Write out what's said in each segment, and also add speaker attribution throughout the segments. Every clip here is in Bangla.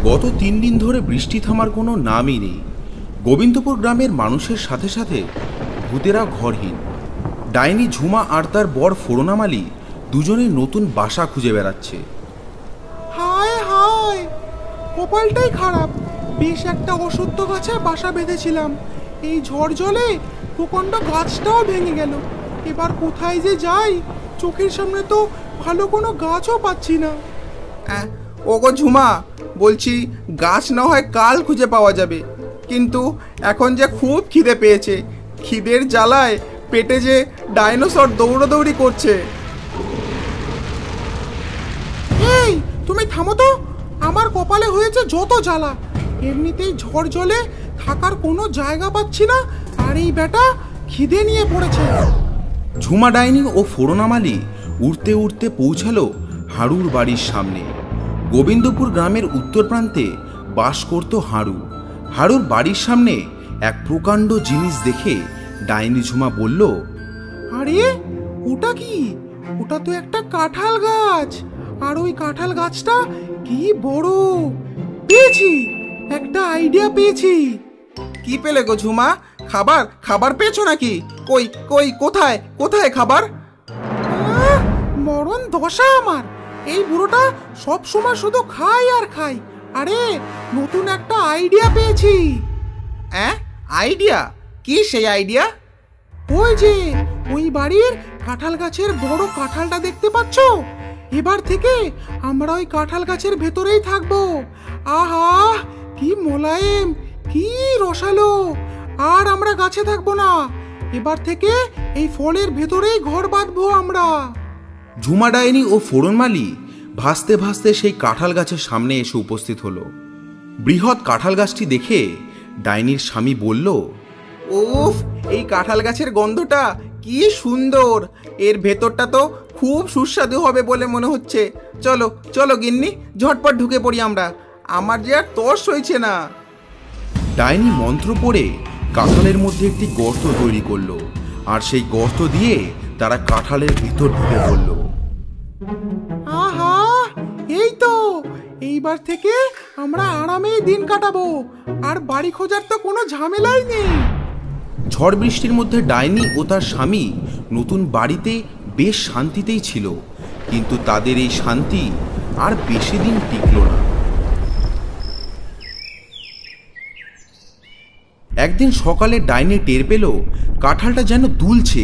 Speaker 1: গত 3 দিন ধরে বৃষ্টি থামার কোনো নামই নেই। গোবিন্দপুর গ্রামের মানুষের সাথে সাথে ভূতেরা ঘরহীন। ডাইনি ঝুমা আর তার বর ফোড়নামালি দুজনে নতুন বাসা খুঁজে বেড়াচ্ছে।
Speaker 2: হায় হায়, কপালটাই খারাপ। বেশ একটা অসত্য গাছে বাসা বেঁধেছিলাম, এই ঝড় জলে প্রকাণ্ড গাছটাও ভেঙে গেল। এবার কোথায় যে যাই, চোখের সামনে তো ভালো কোনো গাছও পাচ্ছি না।
Speaker 3: ওগো ঝুমা, বলছি গাছ না হয় কাল খুঁজে পাওয়া যাবে, কিন্তু এখন যে খুব খিদে পেয়েছে। খিদের জ্বালায় পেটে যে ডাইনোসর দৌড়াদৌড়ি করছে।
Speaker 2: এই তুমি থামো তো, আমার কপালে হয়েছে যত জ্বালা। এমনিতেই ঝড় জলে থাকার কোনো জায়গা পাচ্ছি না, আর এই বেটা খিদে নিয়ে পড়েছে।
Speaker 1: ঝুমা ডাইনি ও ফোড়নামালি উড়তে উড়তে পৌঁছালো হাড়ুর বাড়ির সামনে। গোবিন্দপুর গ্রামের উত্তর প্রান্তে বাস করত হাড়ু। হাড়ুর বাড়ির সামনে এক প্রকাণ্ড জিনিস দেখে ডাইনি ঝুমা বলল,
Speaker 2: আরে ওটা কি? ওটা তো একটা কাঁঠাল গাছ, আর ওই কাঁঠাল গাছটা কি বড়! পেয়েছি, একটা আইডিয়া পেয়েছি।
Speaker 3: কি পেলে গো ঝুমা? খাবার খাবার পেয়েছো নাকি? কই কই কোথায় কোথায় খাবার?
Speaker 2: মরণ দশা আমার! এই বুড়োটা সব সময় শুধু খায় আর খায়। আরে নতুন একটা আইডিয়া পেয়েছি।
Speaker 3: আইডিয়া? কি সেই আইডিয়া?
Speaker 2: ওই যে ওই বাড়ির কাঁঠাল গাছের বড় কাঁঠালটা দেখতে পাচ্ছ? এবার থেকে আমরা ওই কাঁঠাল গাছের ভেতরেই থাকবো। আহা, কি মোলায়েম, কি রসালো! আর আমরা গাছে থাকবো না, এবার থেকে এই ফলের ভেতরেই ঘর বাঁধবো আমরা।
Speaker 1: ঝুমা ডাইনি ও ফোড়নমালি ভাসতে ভাসতে সেই কাঁঠাল গাছের সামনে এসে উপস্থিত হলো। বৃহৎ কাঁঠাল গাছটি দেখে ডাইনির স্বামী বলল,
Speaker 3: উফ, এই কাঁঠাল গাছের গন্ধটা কি সুন্দর! এর ভেতরটা তো খুব সুস্বাদু হবে বলে মনে হচ্ছে। চলো চলো গিন্নি, ঝটপট ঢুকে পড়ি আমরা। আমার যে আর তর্স হয়েছে না।
Speaker 1: ডাইনি মন্ত্র পড়ে কাঁঠালের মধ্যে একটি গর্ত তৈরি করলো, আর সেই গর্ত দিয়ে তারা কাঁঠালের ভিতর ঢুকে পড়ল।
Speaker 2: আহা, এই তো এইবার থেকে আমরা আরামেই দিন কাটাবো, আর বাড়ি খোঁজার তো কোনো ঝামেলাই নেই।
Speaker 1: ঝড় বৃষ্টির মধ্যে ডাইনি ও তার স্বামী নতুন বাড়িতে বেশ শান্তিতেই ছিল, কিন্তু তাদের এই শান্তি আর বেশি দিন টিকল না। একদিন সকালে ডাইনি টের পেল কাঁঠালটা যেন দুলছে।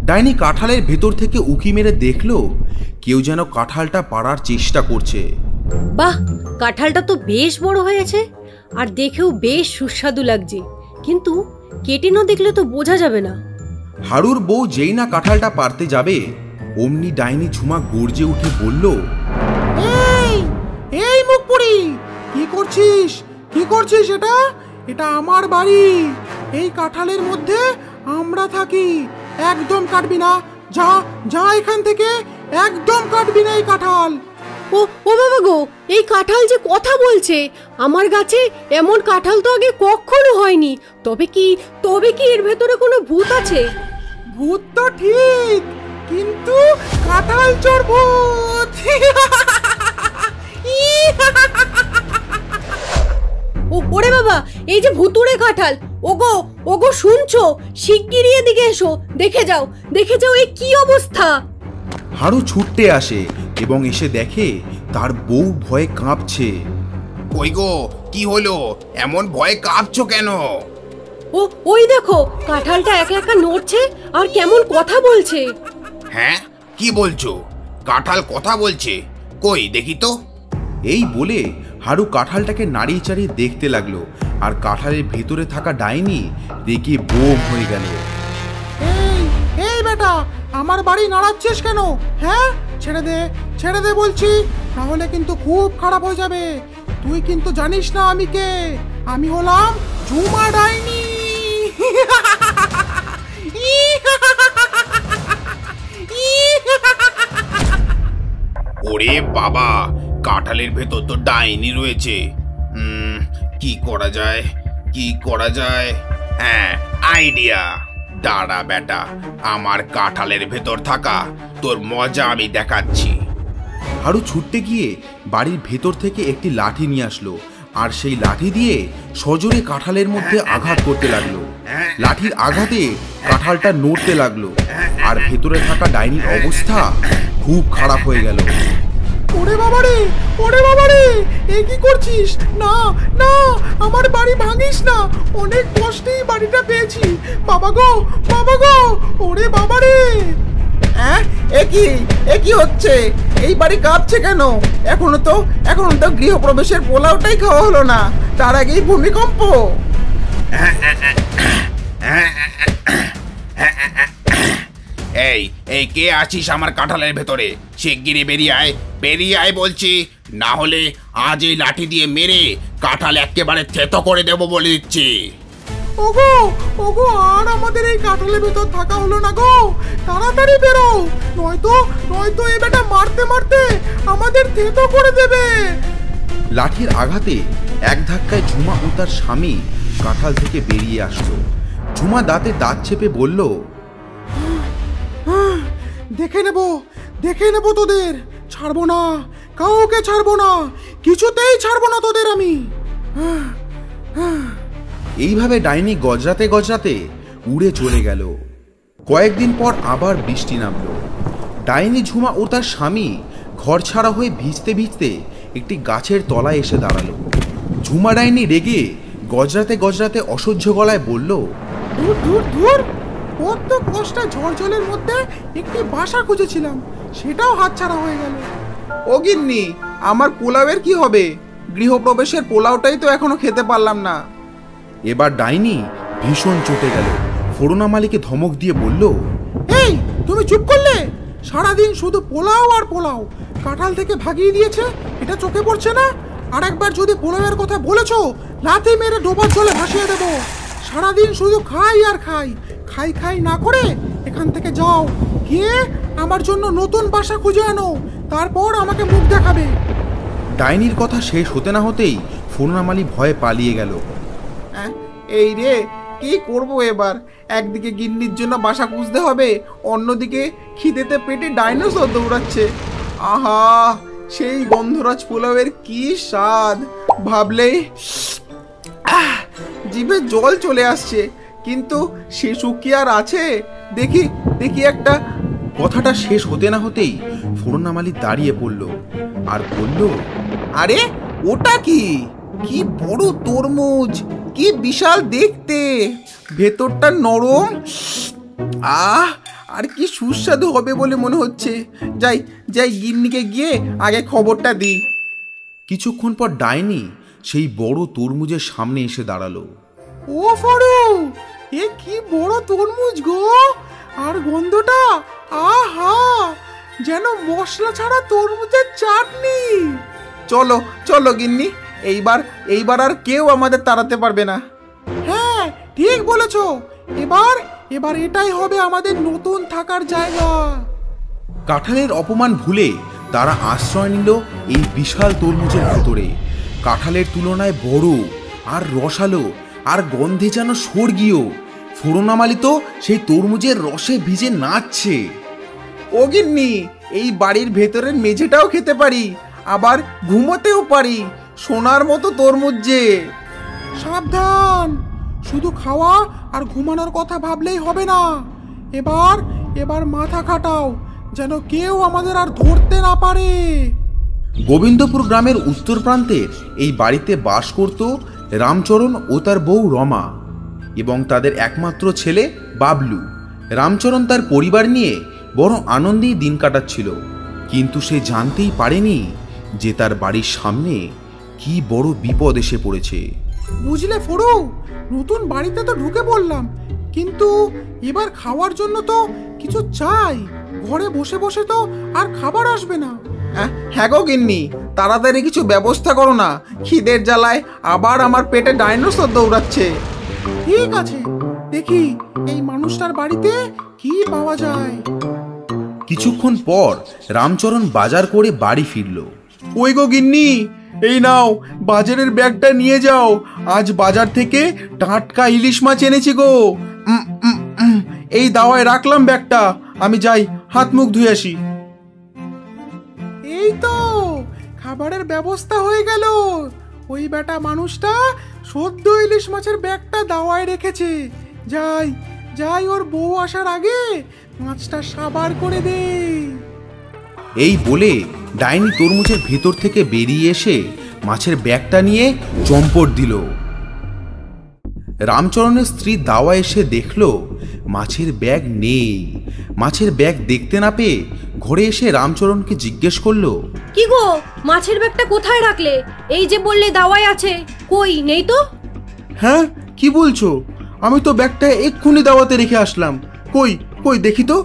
Speaker 1: ডাইনি কাঁঠালের ভেতর থেকে উঁকি মেরে দেখলো কেউ যেন কাঁঠালটা পাড়ার চেষ্টা করছে।
Speaker 4: বাহ, কাঁঠালটা তো বেশ বড় হয়েছে, আর দেখেও বেশ সুস্বাদু লাগছে, কিন্তু কেটে না দেখলে তো বোঝা যাবে না।
Speaker 1: হাড়ুর বউ যেই না কাঁঠালটা পারতে যাবে, অমনি ডাইনি ঝুমা গর্জে উঠে বলল,
Speaker 2: এই এই মুখপুরি, কি করছিস? কি করছিস? এটা এটা আমার বাড়ি। এই কাঁঠালের মধ্যে আমরা থাকি। একদম কাটবি না, যা যা এখান থেকে, একদম কাটবি না এই কাঁঠাল।
Speaker 4: ও ও বাবা গো, এই কাঁঠাল যে কথা বলছে! আমার গাছে এমন কাঁঠাল তো আগে কখনো হয়নি। তবে কি এর ভেতরে কোনো ভূত আছে?
Speaker 2: ভূত তো ঠিক, কিন্তু কাঁঠাল চোর ভূত।
Speaker 4: ওরে বাবা, এই যে ভুতুড়ে কাঁঠাল! ওগো ওগো, শুনছো? শিগগিরই এদিকে এসো, দেখে যাও এই কি অবস্থা!
Speaker 1: হাড়ু ছুটতে আসে এবং এসে দেখে তার বউ ভয়ে কাঁপছে।
Speaker 3: কই গো, কি হলো? এমন ভয়ে কাঁপছো কেন?
Speaker 4: ওই দেখো, কাঁঠালটা একা একা নড়ছে আর কেমন কথা বলছে।
Speaker 3: হ্যাঁ, কি বলছো? কাঁঠাল কথা বলছে? কই দেখি তো।
Speaker 1: এই বলে হাড়ু কাঁঠালটাকে নাড়িয়ে চাড়িয়ে দেখতে লাগলো, আর কাঁঠালের ভেতরে থাকা ডাইনি দেখে বোম হয়ে গেল।
Speaker 2: এই এই বেটা, আমার বাড়ি নাড়াচ্ছিস কেন? হ্যাঁ, ছেড়ে দে বলছি, তাহলে কিন্তু খুব খারাপ হয়ে যাবে। তুই কিন্তু জানিস না আমি কে। আমি হলাম ঝুমা ডাইনি।
Speaker 3: ওরে বাবা, কাঁঠালের ভেতর তো ডাইনি রয়েছে। কি করা যায়? হ্যাঁ, আইডিয়া। দাঁড়া বেটা, আমার কাঁঠালের ভেতর থাকা তোর মজা আমি দেখাচ্ছি।
Speaker 1: হারু ছুটতে গিয়ে বাড়ির ভেতর থেকে একটি লাঠি নিয়ে আসলো আর সেই লাঠি দিয়ে সজোরে কাঁঠালের মধ্যে আঘাত করতে লাগলো। লাঠির আঘাতে কাঁঠালটা নড়তে লাগলো আর ভেতরে থাকা ডাইনির অবস্থা খুব খারাপ হয়ে গেল।
Speaker 2: ওরে বাবারে, ওরে বাবারে, এই কি করছিস? না না, আমার বাড়ি ভাঙিস না, অনেক কষ্টেই বাড়িটা পেয়েছি। বাবা গো, বাবা গো, ওরে বাবারে।
Speaker 3: হ্যাঁ, এ কি হচ্ছে? এই বাড়ি কাঁপছে কেন? এখনো তো গৃহপ্রবেশের পোলাওটাই খাওয়া হলো না, তার আগেই ভূমিকম্প।
Speaker 5: এই কে আছিস আমার কাঁঠালের ভেতরে? শিগগিরই বেরিয়ে আয় বলছি, না হলে আজ এই লাঠি দিয়ে মেরে কাঁঠাল একেবারে থেতো করে দেবো বলে দিচ্ছি।
Speaker 2: ওগো ওগো, আর আমাদের এই কাঁঠালের ভেতর থাকা হলো না গো, তাড়াতাড়ি বেরো, নয়তো এই বেটা মারতে মারতে আমাদের থেতো করে দেবে।
Speaker 1: লাঠির আঘাতে এক ধাক্কায় ঝুমা ও তার স্বামী কাঁঠাল থেকে বেরিয়ে আসলো। ঝুমা দাঁতে দাঁত চেপে বলল,
Speaker 2: দেখে নেব তোদের, ছাড়বো না, কাউকে ছাড়বো না, কিছুতেই ছাড়বো না তোদের আমি।
Speaker 1: এইভাবে ডাইনি গজরাতে গজরাতে উড়ে চলে গেল। কয়েকদিন পর আবার বৃষ্টি নামলো। ডাইনি ঝুমা ও তার স্বামী ঘর ছাড়া হয়ে ভিজতে ভিজতে একটি গাছের তলায় এসে দাঁড়ালো। ঝুমা ডাইনি রেগে গজরাতে গজরাতে অসহ্য গলায় বলল,
Speaker 2: দূর দূর দূর, কত কষ্টে ঝড় জলের মধ্যে একটি বাসা খুঁজেছিলাম, সেটাও হাতছাড়া হয়ে গেল।
Speaker 3: ও গিন্নি, আমার পোলাওয়ের কি হবে? গৃহপ্রবেশের পোলাওটাই তো এখনো খেতে পারলাম না।
Speaker 1: এবার ডাইনি ভীষণ চটে গেল। ফোড়না মালিকে ধমক দিয়ে বলল,
Speaker 2: এই তুমি চুপ করলে? সারাদিন শুধু পোলাও আর পোলাও, কাঁঠাল থেকে ভাগিয়ে দিয়েছে, এটা চোখে পড়ছে না? আর একবার যদি পোলাওয়ের কথা বলেছো, লাথি মেরে ডোবার জলে ভাসিয়ে দেবো। সারাদিন শুধু খাই আর খাই না করে এখান থেকে যাও, গিয়ে আমার জন্য নতুন বাসা খুঁজে আনো, তারপর আমাকে মুখ দেখাবে।
Speaker 1: ডাইনির কথা শেষ হতে না হতেই ফোড়না মালি ভয়ে পালিয়ে গেল।
Speaker 3: এই রে, কি করব এবার? একদিকে গিন্নির জন্য বাসা খুঁজতে হবে, অন্যদিকে খিদেতে পেটে ডাইনোসর দৌড়াচ্ছে। আহা, সেই গন্ধরাজ পোলাওয়ের কি স্বাদ, ভাবলেই জিভে জল চলে আসছে। কিন্তু সে সুখ কি আর আছে? দেখি একটা।
Speaker 1: কথাটা শেষ হতে না হতেই ফোড়না মালি দাঁড়িয়ে পড়ল আর বলল,
Speaker 3: আরে ওটা কি বড় তরমুজ, কি বিশাল দেখতে, ভেতরটা নরম, আর কি সুস্বাদু হবে বলে মনে হচ্ছে। যাই গিন্নিকে গিয়ে আগে খবরটা দিই।
Speaker 1: কিছুক্ষণ পর ডাইনি সেই বড় তরমুজের সামনে এসে দাঁড়ালো।
Speaker 2: ও ফড়ু, এ কি বড় তরমুজ গো, আর গন্ধটা, আহা, যেন মশলা ছাড়া তরমুজের চাটনি।
Speaker 3: চলো গিন্নি, এইবার আর কেউ আমাদের তাড়াতে পারবে না।
Speaker 2: হ্যাঁ, ঠিক বলেছো, এবার এটাই হবে আমাদের নতুন থাকার জায়গা।
Speaker 1: কাঁঠালের অপমান ভুলে তারা আশ্রয় নিল এই বিশাল তরমুজের ভেতরে। কাঁঠালের তুলনায় বড় আর রসালো আর গন্ধে যেন স্বর্গীয়। ফোড়না মালি তো সেই তরমুজের রসে ভিজে নাচছে।
Speaker 3: ও গিন্নি, এই বাড়ির ভেতরের মেঝেটাও খেতে পারি, আবার ঘুমোতেও পারি, সোনার মতো তরমুজ যে।
Speaker 2: সাবধান, শুধু খাওয়া আর ঘুমানোর কথা ভাবলেই হবে না, এবার মাথা খাটাও, যেন কেউ আমাদের আর ধরতে না পারে।
Speaker 1: গোবিন্দপুর গ্রামের উত্তর প্রান্তের এই বাড়িতে বাস করত রামচরণ ও তার বউ রমা এবং তাদের একমাত্র ছেলে বাবলু। রামচরণ তার পরিবার নিয়ে বড় আনন্দেই দিন কাটাচ্ছিল, কিন্তু সে জানতেই পারেনি যে তার বাড়ির সামনে কি বড় বিপদ এসে পড়েছে।
Speaker 2: বুঝলে ফড়ু, নতুন বাড়িতে তো ঢুকে পড়লাম, কিন্তু এবার খাওয়ার জন্য তো কিছু চাই। ঘরে বসে বসে তো আর খাবার আসবে না।
Speaker 3: হ্যাঁ গো গিন্নি, তাড়াতাড়ি কিছু ব্যবস্থা করো না, খিদের জ্বালায় আবার আমার পেটে ডাইনোসর দৌড়াচ্ছে।
Speaker 2: ঠিক আছে, দেখি এই মানুষটার বাড়িতে কি পাওয়া যায়।
Speaker 1: কিছুক্ষণ পর রামচরণ বাজার করে বাড়ি ফিরল।
Speaker 3: ওই গো গিন্নি, এই নাও বাজারের ব্যাগটা নিয়ে যাও, আজ বাজার থেকে টাটকা ইলিশ মাছ এনেছি গো। এই দাওয়ায় রাখলাম ব্যাগটা, আমি যাই হাত মুখ ধুয়ে আসি।
Speaker 2: এই তো খাবারের ব্যবস্থা হয়ে গেল। ওই বেটা মানুষটা সদ্য ইলিশ মাছের ব্যাগটা দাওয়ায় রেখেছে। যাই যাই, ওর বউ আসার আগে মাছটা সাবার করে দে।
Speaker 1: এই বলে ডাইনি তরমুজের ভেতর থেকে বেরিয়ে এসে মাছের ব্যাগটা নিয়ে চম্পট দিল। রামচরণের স্ত্রী দাওয়া এসে দেখল মাছের ব্যাগ নেই। মাছের ব্যাগ দেখতে না পেয়ে ঘরে এসে রামচরণকে জিজ্ঞেস করলো,
Speaker 4: কি গো, মাছের ব্যাগটা কোথায় রাখলে? এই যে বললে দাওয়ায় আছে, কই নেই তো?
Speaker 2: হ্যাঁ, কি বলছো? আমি তো ব্যাগটা এক্ষুনি দাওয়াতে রেখে আসলাম। কই কই দেখি তো।